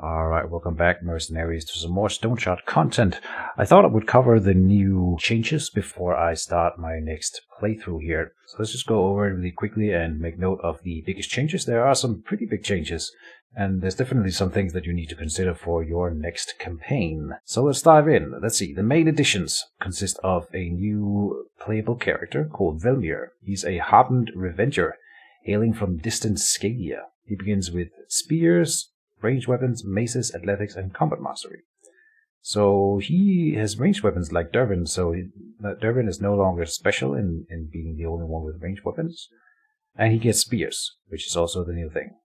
Alright, welcome back, mercenaries, to some more Stoneshard content. I thought I would cover the new changes before I start my next playthrough here. So let's just go over it really quickly and make note of the biggest changes. There are some pretty big changes, and there's definitely some things that you need to consider for your next campaign. So let's dive in. Let's see. The main additions consist of a new playable character called Velmir. He's a hardened revenger, hailing from distant Scalia. He begins with spears, ranged weapons, maces, athletics, and combat mastery. So he has ranged weapons like Dervin, so Dervin is no longer special in being the only one with ranged weapons. And he gets spears, which is also the new thing.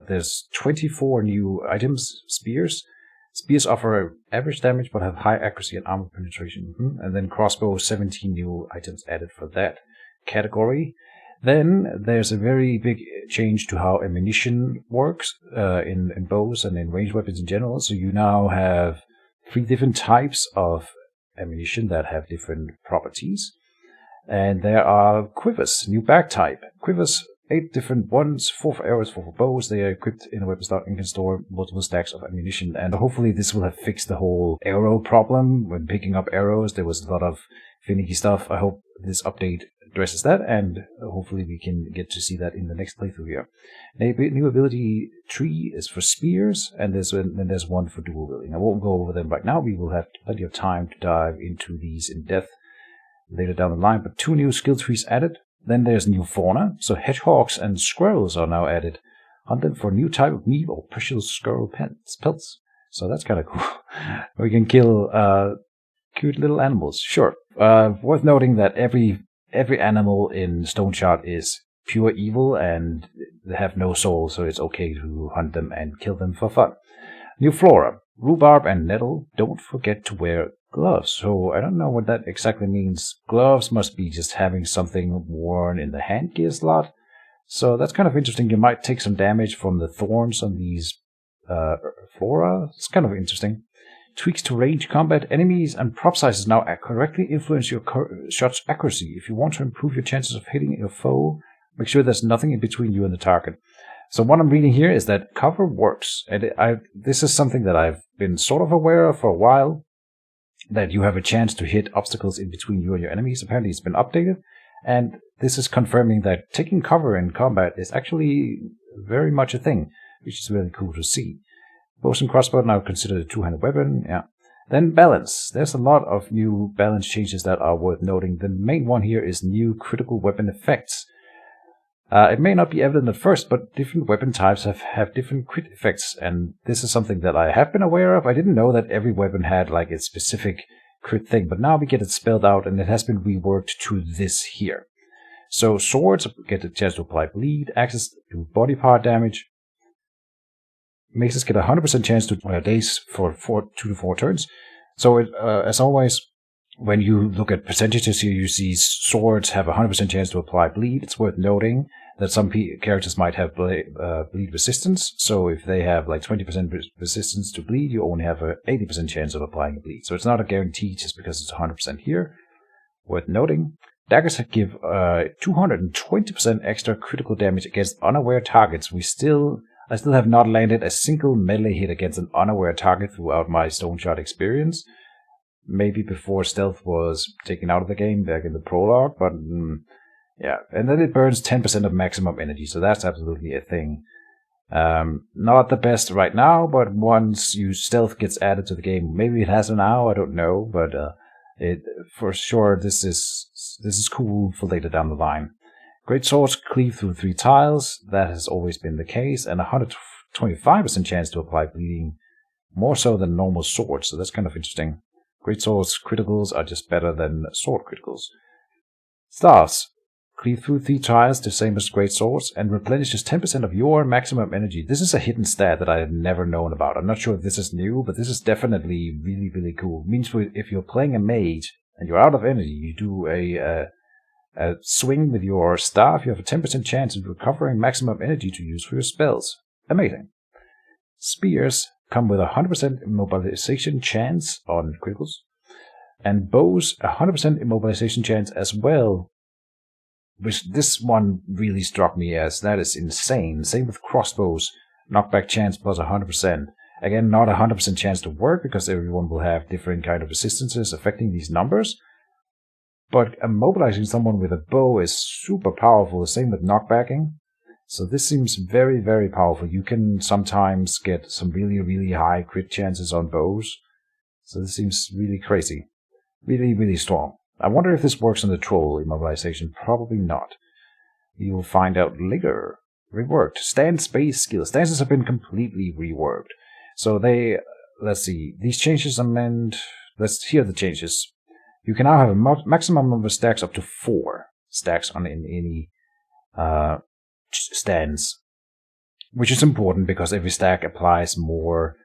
There's 24 new items, spears. Spears offer average damage but have high accuracy and armor penetration. And then crossbow, 17 new items added for that category. Then there's a very big change to how ammunition works in bows and in ranged weapons in general. So you now have 3 different types of ammunition that have different properties. And there are quivers, new bag type. Quivers, 8 different ones, 4 for arrows, 4 for bows. They are equipped in a weapon slot and can store multiple stacks of ammunition. And hopefully this will have fixed the whole arrow problem. When picking up arrows, there was a lot of finicky stuff. I hope this update addresses that, and hopefully we can get to see that in the next playthrough here. A new ability tree is for spears, and there's one for dual wielding. I won't go over them right now. We will have plenty of time to dive into these in depth later down the line, but 2 new skill trees added. Then there's new fauna, so hedgehogs and squirrels are now added. Hunt them for a new type of meat or precious squirrel pelts. So that's kind of cool. We can kill cute little animals. Sure. Worth noting that every animal in Stoneshard is pure evil and they have no soul, so it's okay to hunt them and kill them for fun. New flora. Rhubarb and nettle. Don't forget to wear gloves. So I don't know what that exactly means. Gloves must be just having something worn in the hand gear slot. So that's kind of interesting. You might take some damage from the thorns on these flora. It's kind of interesting. Tweaks to range combat. Enemies and prop sizes now correctly influence your shot's accuracy. If you want to improve your chances of hitting your foe, make sure there's nothing in between you and the target. So what I'm reading here is that cover works. And this is something that I've been sort of aware of for a while, that you have a chance to hit obstacles in between you and your enemies. Apparently it's been updated. And this is confirming that taking cover in combat is actually very much a thing, which is really cool to see. Bows and crossbow now considered a 2-handed weapon. Yeah. Then balance. There's a lot of new balance changes that are worth noting. The main one here is new critical weapon effects. It may not be evident at first, but different weapon types have different crit effects, and this is something that I have been aware of. I didn't know that every weapon had like its specific crit thing, but now we get it spelled out, and it has been reworked to this here. So swords get a chance to apply bleed, axes do body part damage. Maces get a 100% chance to daze for 2 to 4 turns. So as always, when you look at percentages here, you see swords have a 100% chance to apply bleed. It's worth noting that some characters might have bleed resistance. So if they have like 20% resistance to bleed, you only have a 80% chance of applying a bleed. So it's not a guarantee just because it's 100% here. Worth noting. Daggers give 220% extra critical damage against unaware targets. I still have not landed a single melee hit against an unaware target throughout my Stoneshard experience. Maybe before stealth was taken out of the game back in the prologue, but yeah. And then it burns 10% of maximum energy, so that's absolutely a thing. Not the best right now, but once stealth gets added to the game, maybe it has now, I don't know, but for sure this is cool for later down the line. Great swords cleave through 3 tiles. That has always been the case, and 125% chance to apply bleeding, more so than normal swords, so that's kind of interesting. Great swords criticals are just better than sword criticals. Staffs cleave through 3 tiles, the same as great swords, and replenishes 10% of your maximum energy. This is a hidden stat that I had never known about. I'm not sure if this is new, but this is definitely really, really cool. It means if you're playing a mage and you're out of energy, you do a swing with your staff, you have a 10% chance of recovering maximum energy to use for your spells. Amazing. Spears come with a 100% immobilization chance on criticals, and bows a 100% immobilization chance as well, which this one really struck me as that is insane. Same with crossbows, knockback chance plus 100%. Again, not 100% chance to work because everyone will have different kind of resistances affecting these numbers. But immobilizing someone with a bow is super powerful, the same with knockbacking. So this seems very, very powerful. You can sometimes get some really, really high crit chances on bows. So this seems really crazy. Really, really strong. I wonder if this works on the troll immobilization. Probably not. We will find out later. Reworked. Stance space skills. Stances have been completely reworked. So let's see. These changes are meant... Let's hear the changes. You can now have a maximum number of stacks up to 4 stacks in any stance, which is important because every stack applies more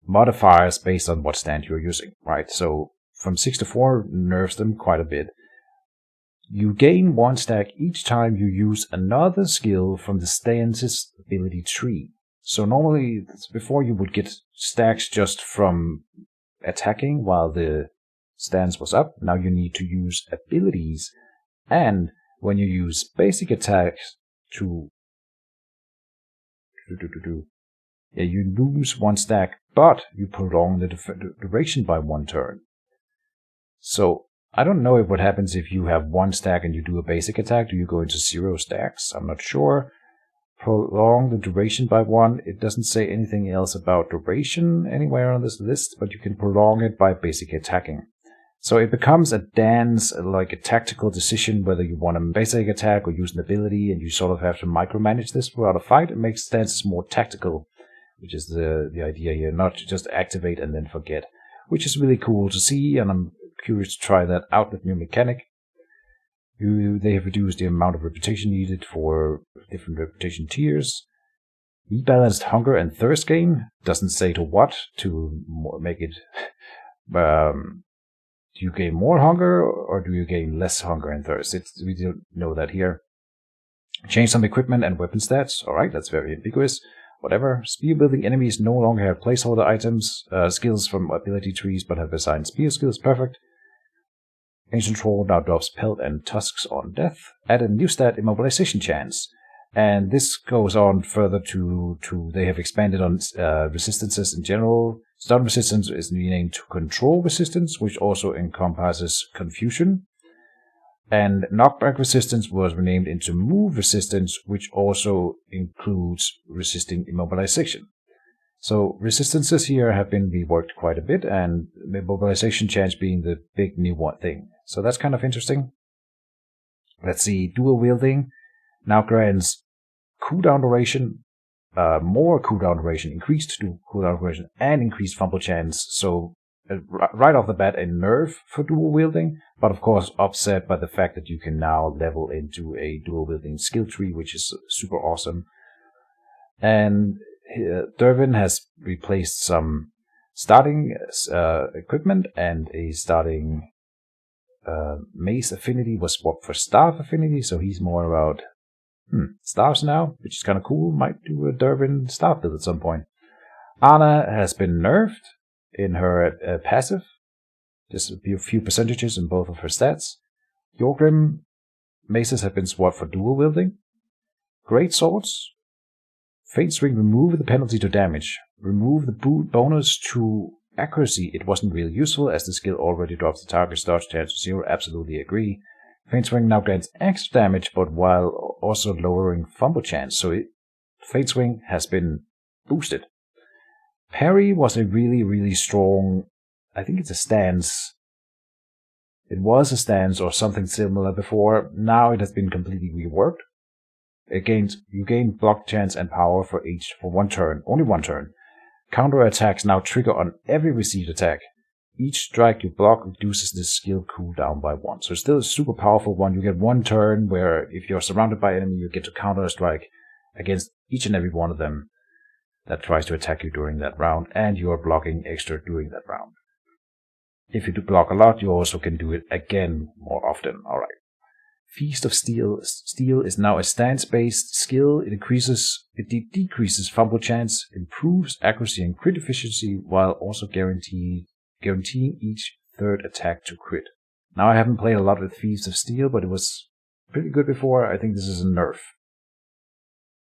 modifiers based on what stand you're using, right? So from 6 to 4 nerfs them quite a bit. You gain 1 stack each time you use another skill from the stance's ability tree. So normally, before you would get stacks just from attacking while the stance was up. Now you need to use abilities, and when you use basic attacks you lose 1 stack, but you prolong the duration by 1 turn. So I don't know what happens if you have 1 stack and you do a basic attack. Do you go into 0 stacks? I'm not sure. Prolong the duration by 1. It doesn't say anything else about duration anywhere on this list, but you can prolong it by basic attacking. So it becomes a dance, like a tactical decision whether you want a basic attack or use an ability, and you sort of have to micromanage this throughout a fight. It makes stances more tactical, which is the idea here, not to just activate and then forget, which is really cool to see, and I'm curious to try that out with new mechanic. They have reduced the amount of reputation needed for different reputation tiers. Rebalanced hunger and thirst gain. Doesn't say to what to make it... do you gain more hunger, or do you gain less hunger and thirst? We don't know that here. Change some equipment and weapon stats. Alright, that's very ambiguous. Whatever. Spear building enemies no longer have placeholder items, skills from ability trees, but have assigned spear skills. Perfect. Ancient Troll now drops pelt and tusks on death. Add a new stat, immobilization chance. And this goes on further to they have expanded on resistances in general. Stun resistance is renamed to control resistance, which also encompasses confusion. And knockback resistance was renamed into move resistance, which also includes resisting immobilization. So resistances here have been reworked quite a bit, and immobilization chance being the big new one thing. So that's kind of interesting. Let's see, dual wielding now grants cooldown duration, more cooldown duration, increased cooldown duration, and increased fumble chance. So right off the bat, a nerf for dual wielding, but of course offset by the fact that you can now level into a dual wielding skill tree, which is super awesome. And Dervin has replaced some starting equipment, and a starting mace affinity was swapped for staff affinity, so he's more about staffs now, which is kind of cool. Might do a Dervin staff build at some point. Anna has been nerfed in her passive, just a few percentages in both of her stats. Yorgrim maces have been swapped for dual wielding. Great swords. Faint swing, remove the penalty to damage. Remove the bonus to accuracy. It wasn't really useful as the skill already drops the target's dodge chance to 0. Absolutely agree. Faint swing now grants extra damage, but while also lowering fumble chance. So Faint swing has been boosted. Parry was a really, really strong, I think it's a stance. It was a stance or something similar before. Now it has been completely reworked. You gain block chance and power for 1 turn, only 1 turn. Counter attacks now trigger on every received attack. Each strike you block reduces the skill cooldown by 1. So it's still a super powerful one. You get 1 turn where if you're surrounded by enemy, you get to counter a strike against each and every one of them that tries to attack you during that round, and you're blocking extra during that round. If you do block a lot, you also can do it again more often. Alright. Feast of Steel. Steel is now a stance-based skill. It decreases fumble chance, improves accuracy and crit efficiency, while also guaranteeing each third attack to crit. Now I haven't played a lot with Feast of Steel, but it was pretty good before. I think this is a nerf.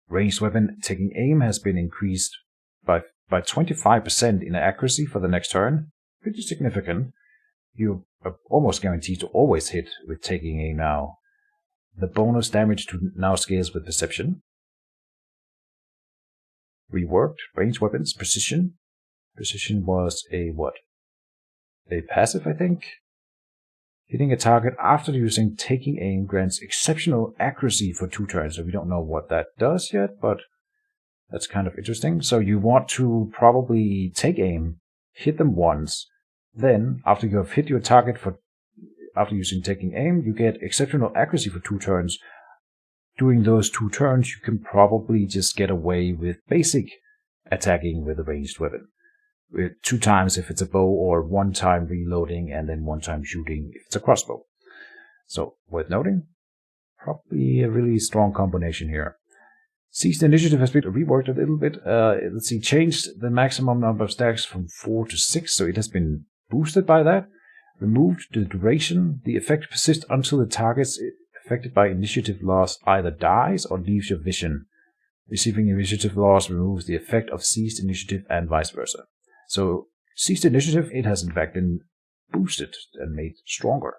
Ranged weapon taking aim has been increased by by 25% in accuracy for the next turn. Pretty significant. You are almost guaranteed to always hit with taking aim now. The bonus damage now scales with perception. Reworked, ranged weapons, precision. Precision was a what? A passive, I think? Hitting a target after using taking aim grants exceptional accuracy for 2 turns. So we don't know what that does yet, but that's kind of interesting. So you want to probably take aim, hit them once, then after you have hit your target after using taking aim, you get exceptional accuracy for 2 turns. During those 2 turns, you can probably just get away with basic attacking with a ranged weapon. With 2 times if it's a bow, or 1 time reloading and then 1 time shooting if it's a crossbow. So, worth noting, probably a really strong combination here. Seized initiative has been reworked a little bit. Let's see, changed the maximum number of stacks from 4 to 6, so it has been boosted by that. Removed the duration. The effect persists until the targets affected by initiative loss either dies or leaves your vision. Receiving initiative loss removes the effect of seized initiative and vice versa. So, seized initiative, it has in fact been boosted and made stronger.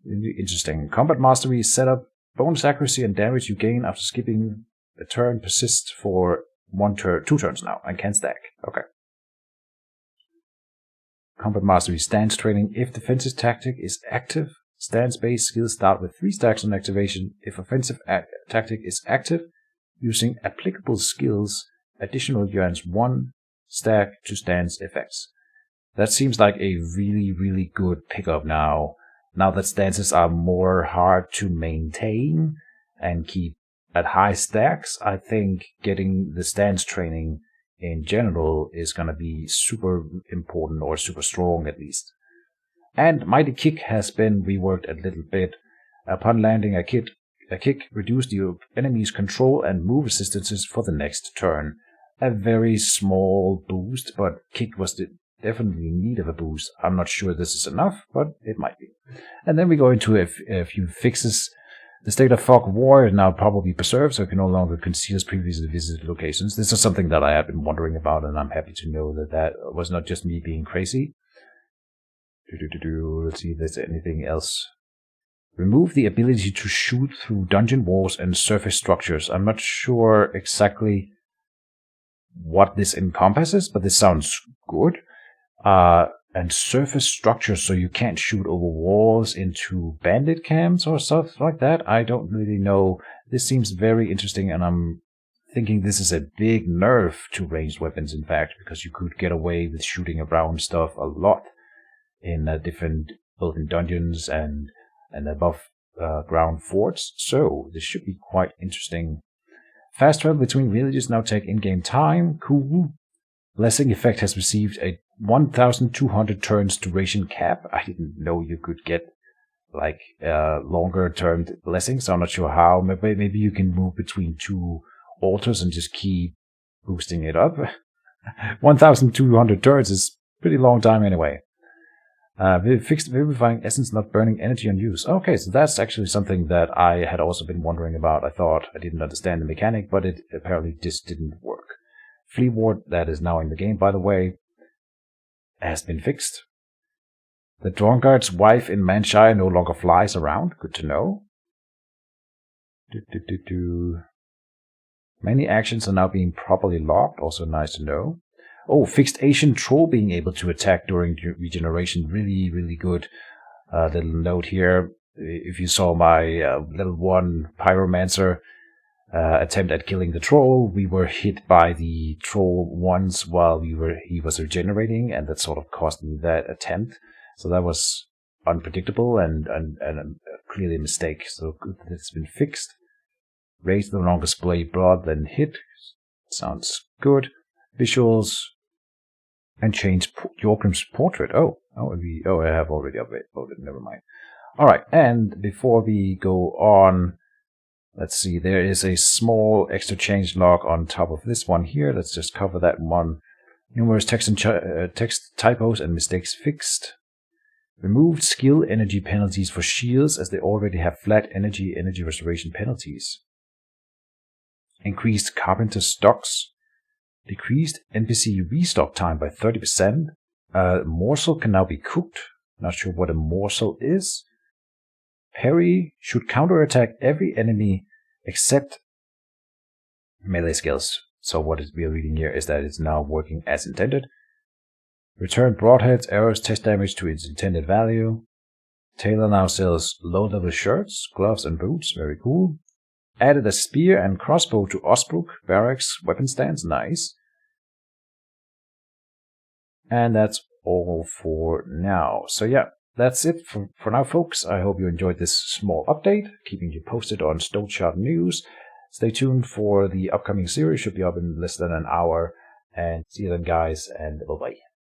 Really interesting. Combat mastery setup. Bonus accuracy and damage you gain after skipping a turn persists for 2 turns now and can stack. Okay. Combat mastery stance training. If defensive tactic is active, stance-based skills start with 3 stacks on activation. If offensive tactic is active, using applicable skills, additional grants 1 stack to stance effects. That seems like a really, really good pickup now. Now that stances are more hard to maintain and keep at high stacks, I think getting the stance training in general is going to be super important, or super strong at least. And Mighty Kick has been reworked a little bit. Upon landing a kick reduces the enemy's control and move resistances for the next turn. A very small boost, but Kick was definitely in need of a boost. I'm not sure this is enough, but it might be. And then we go into a few fixes. The state of fog of war is now probably preserved, so it can no longer conceal previously visited locations. This is something that I have been wondering about, and I'm happy to know that was not just me being crazy. Let's see if there's anything else. Remove the ability to shoot through dungeon walls and surface structures. I'm not sure exactly what this encompasses, but this sounds good. And surface structures, so you can't shoot over walls into bandit camps or stuff like that. I don't really know. This seems very interesting, and I'm thinking this is a big nerf to ranged weapons, in fact, because you could get away with shooting around stuff a lot in both in dungeons and above ground forts. So this should be quite interesting. Fast travel between villages now take in-game time. Cool. Blessing effect has received a 1,200 turns duration cap. I didn't know you could get like longer term blessings, so I'm not sure how. Maybe you can move between 2 altars and just keep boosting it up. 1,200 turns is a pretty long time anyway. Fixed vivifying essence not burning energy on use. Okay, so that's actually something that I had also been wondering about. I thought I didn't understand the mechanic, but it apparently just didn't work. Flea ward, that is now in the game, by the way, has been fixed. The drunkard's wife in Manshire no longer flies around. Good to know. Many actions are now being properly logged. Also nice to know. Oh, fixed Asian troll being able to attack during regeneration. Really, really good. Little note here. If you saw my level 1 pyromancer attempt at killing the troll, we were hit by the troll once while he was regenerating, and that sort of cost me that attempt. So that was unpredictable and clearly a mistake. So good that it's been fixed. Raise no longer display blood than hit. Sounds good. Visuals. And change Yorkrim's portrait. I have already upvoted. Never mind. Alright, and before we go on, let's see, there is a small extra change log on top of this one here. Let's just cover that one. Numerous text typos and mistakes fixed. Removed skill energy penalties for shields, as they already have flat energy restoration penalties. Increased carpenter stocks. Decreased NPC restock time by 30%. Morsel can now be cooked. Not sure what a morsel is. Parry should counterattack every enemy except melee skills. So what we are reading here is that it's now working as intended. Return broadheads, arrows, test damage to its intended value. Taylor now sells low-level shirts, gloves, and boots. Very cool. Added a spear and crossbow to Osbrook Barracks weapon stands. Nice. And that's all for now. So yeah, that's it for now, folks. I hope you enjoyed this small update, keeping you posted on Stoneshard news. Stay tuned for the upcoming series. Should be up in less than an hour. And see you then, guys, and bye-bye.